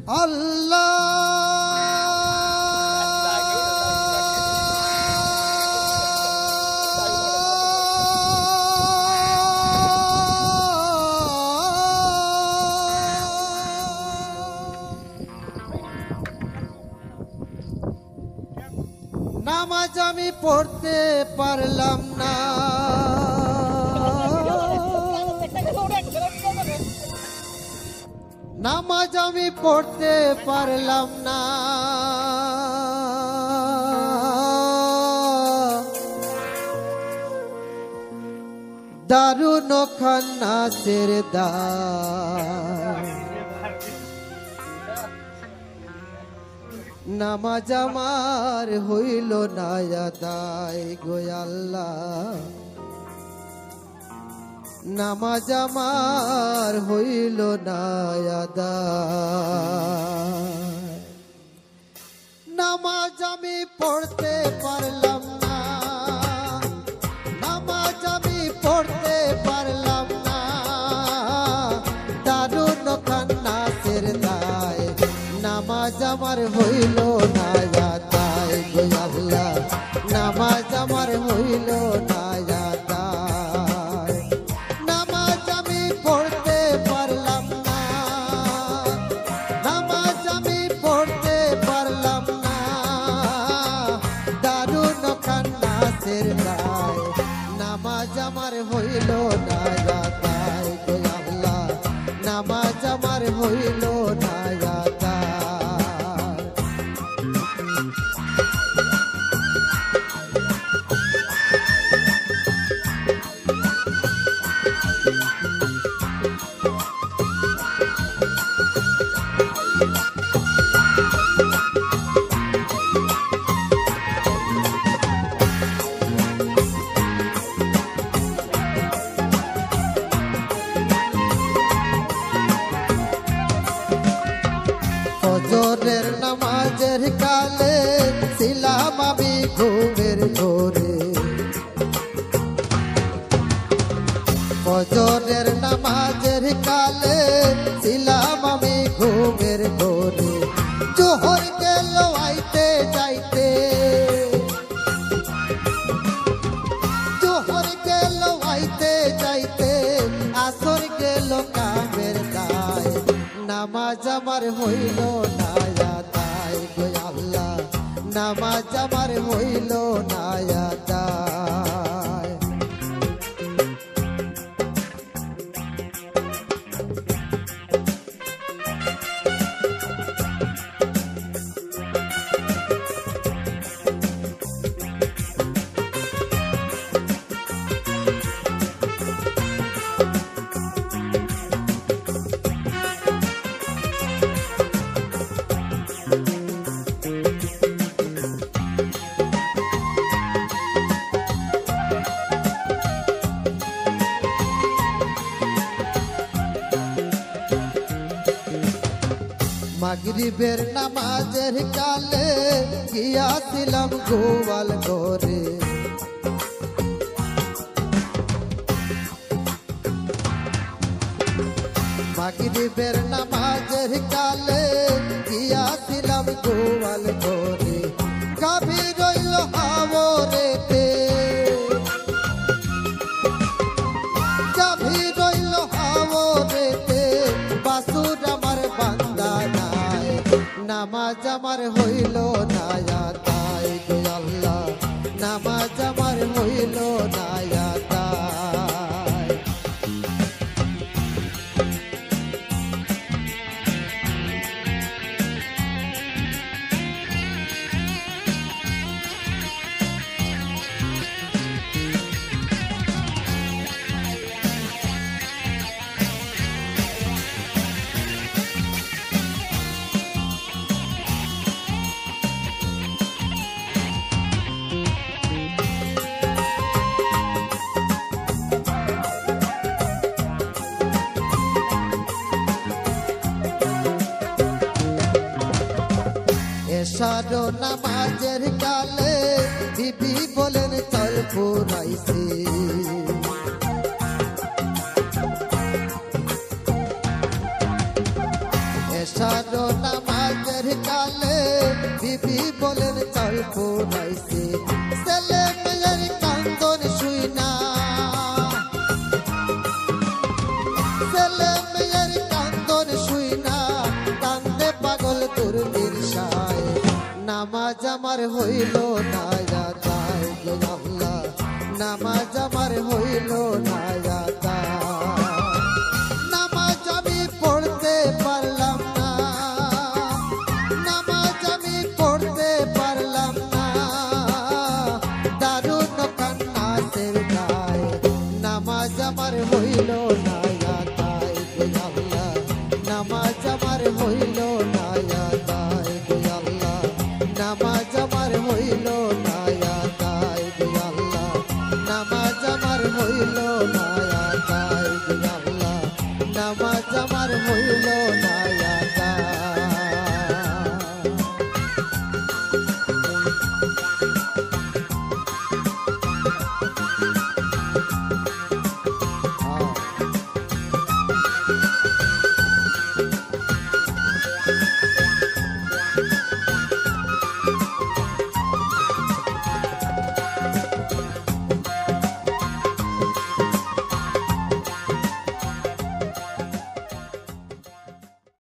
নামাজ আমি পড়তে পারলাম না, নামাজ আমি পড়তে পারলাম না, দারুণ খান্নাসের দায়, নামাজ আমার হইল না আদায় গো আল্লাহ, নামাজ আমার হইল না আদায়। নামাজ আমি পড়তে পারলাম না, নামাজ আমি পড়তে পারলাম না, দারুণ খান্নাসের দায়, নামাজ আমার হইল না আদায় গো আল্লাহ, নামাজ আমার হইল না আদায়। নামাজ আমি পড়তে পারলাম না, নামাজ আমি পড়তে পারলাম না, দারুণ খান্নাসের দায়, নামাজ আমার হইল না আদায় গো আল্লাহ, নামাজ আমার হইল না আদায়। ফজরের নামাজের কালে ছিলাম আমি ঘুমের ঘোরে, ফজরের নামাজের কালে ছিলাম আমি ঘুমের ঘোরে, জোহর গেল আইতে যাইতে, জোহর গেল আইতে যাইতে, আসর গেল কামের দায়, নামাজ আমার হইল না আদায় গো আল্লাহ, নামাজ আমার হইল না আদায়। মাগরিবের নামাজের কালে গিয়াছিলাম গোয়াল ঘরে, মাগরিবের নামাজের কালে গিয়াছিলাম গোয়াল ঘরে, গাভী রইল হাওরেতে, গাভী রইল হাওরেতে, বাছুর আমার বান্দা নাই, নামাজ আমার হইল না আদায় গো আল্লাহ, নামাজ আমার হইল না আদায়। এশার নামাজের কালে বিবি বলেন চল ফুরাইছে, এশার কারো নামাজের কালে বিবি বলেন চল পুরাইছে ছেলে মেয়ের কান্দন শুই না ছেলে মেয়ের কান্দন শুই না কান্দে পাগল তোর দিশায় নামাজ আমার হইল না আদায় গো আল্লাহ নামাজ আমার হইল না আদায় নামাজ আমি পড়তে পারলাম না নামাজ আমি পড়তে পারলাম না দারুণ কান্না সের গায় নামাজ আমার হইল না আদায় গো আল্লাহ নামাজ আমার হইল না